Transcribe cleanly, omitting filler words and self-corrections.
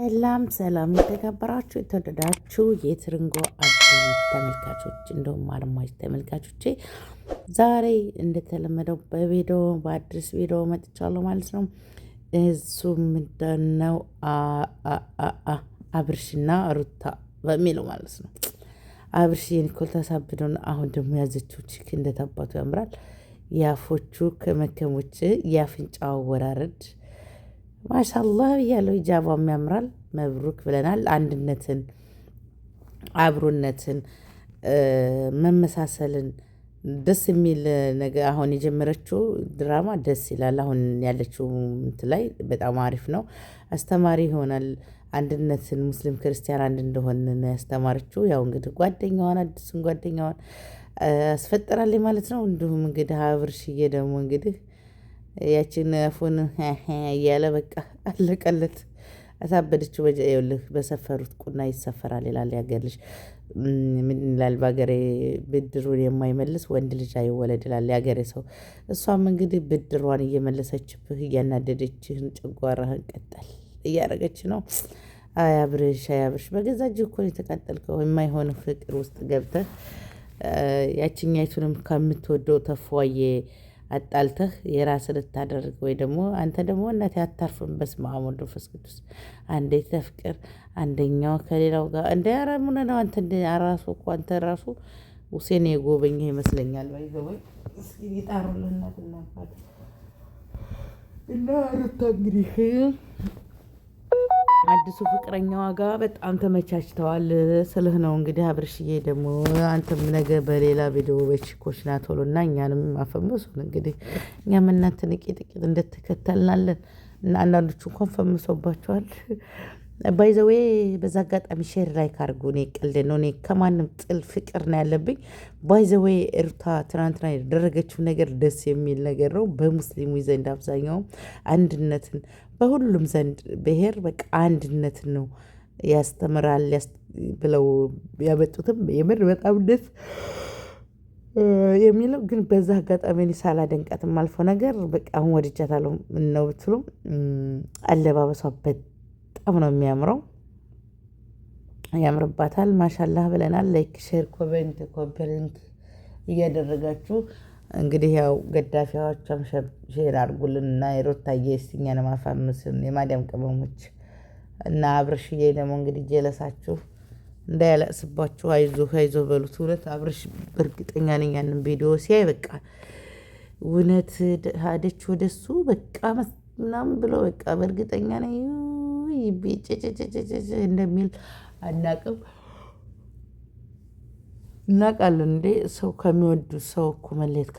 ሰላም ሰላም የተከበራችሁ የተወደዳችሁ የትርንጎ አዲስ ተመልካቾች እንደውም አድማጭ ተመልካቾቼ ዛሬ እንደተለመደው በአዲስ ቪዲዮ መጥቻለሁ ማለት ነው። እሱ ምንድነው? አብርሽና ሩታ በሚለው ማለት ነው። አብርሽ የኒኮል ተሳብዶን አሁን ደግሞ ያዘችው ቺክ እንደታባቱ ያምራል። የአፎቹ ከመከሞች የአፍንጫው አወራረድ ማሻአላህ ብያለሁ። ሂጃቧም ያምራል። መብሩክ ብለናል። አንድነትን፣ አብሮነትን፣ መመሳሰልን ደስ የሚል ነገር አሁን የጀመረችው ድራማ ደስ ይላል። አሁን ያለችው እንትን ላይ በጣም አሪፍ ነው። አስተማሪ ይሆናል። አንድነትን ሙስሊም ክርስቲያን አንድ እንደሆነ ያስተማረችው ያው እንግዲህ ጓደኛዋን አዲሱን ጓደኛዋን አስፈጠራለች ማለት ነው። እንዲሁም እንግዲህ አብርሽዬ ደግሞ እንግዲህ ያችን አፉን እያለ በቃ አለቀለት። አሳበደችው። ይኸውልህ በሰፈሩት ቁና ይሰፈራል ይላል ያገር ልጅ። ምን ይላል በሀገሬ ብድሩን የማይመልስ ወንድ ልጅ አይወለድ ይላል ያገሬ ሰው። እሷም እንግዲህ ብድሯን እየመለሰችብህ እያናደደችህን ጨጓራህን ቀጠል እያደረገች ነው። አያብርሽ በገዛ እጅህ እኮ ነው የተቃጠልከው። የማይሆን ፍቅር ውስጥ ገብተህ ያችኛይቱንም ከምትወደው ተፏዬ አጣልተህ የራስህ ልታደርግ ወይ ደግሞ አንተ ደግሞ እናቴ አታርፍም። በስመ አብ ወወልድ ወመንፈስ ቅዱስ። አንዴ ተፍቅር አንደኛው ከሌላው ጋር እንደ ያረሙነ ነው። አንተ እንደ ራሱ እኮ አንተ ራሱ ሁሴን የጎበኘህ ይመስለኛል። ወይ እስኪ ይጣሩልና ተናፋት እና ሩታ እንግዲህ አዲሱ ፍቅረኛዋ ጋር በጣም ተመቻችተዋል ስልህ ነው። እንግዲህ አብርሽዬ ደግሞ አንተም ነገ በሌላ ቪዲዮ በቺኮች ና ቶሎና እኛንም አፈምሱን። እንግዲህ እኛም እናንተ ጥቂት እንደተከተልናለን እና አንዳንዶቹ እንኳን ፈምሶባቸዋል። ባይዘዌ በዛ አጋጣሚ ሼር ላይክ አድርጉ። እኔ ቀልድ ነው። እኔ ከማንም ጥል ፍቅር ነው ያለብኝ። ባይዘዌ ሩታ ትናንትና ያደረገችው ነገር ደስ የሚል ነገር ነው። በሙስሊሙ ዘንድ አብዛኛውም አንድነትን በሁሉም ዘንድ ብሔር በቃ አንድነትን ነው ያስተምራል ብለው ያመጡትም የምር በጣም ደስ የሚለው ግን በዛ አጋጣሚ እኔ ሳላደንቃትም አልፎ ነገር በቃ አሁን ወድጃታለሁ ነው ብትሉም አለባበሷ በጣም ነው የሚያምረው። ያምርባታል። ማሻአላህ ብለናል። ላይክ ሼር ኮሜንት እያደረጋችሁ እንግዲህ ያው ገዳፊያዎቿም ሼር አድርጉልንና የሩታዬ እኛን ማፋመስን የማዳም ቅመሞች እና አብርሽዬ ደግሞ እንግዲህ ጀለሳችሁ እንዳያለቅስባችሁ አይዞህ በሉት። እውነት አብርሽ በእርግጠኛ ነኝ ያንን ቪዲዮ ሲያይ በቃ እውነት ሄደች ወደሱ በቃ ምናምን ብሎ በቃ በእርግጠኛ ነኝ እንደሚል አናቅም። እናውቃለን እንዴ ሰው ከሚወዱ ሰው እኮ መለየት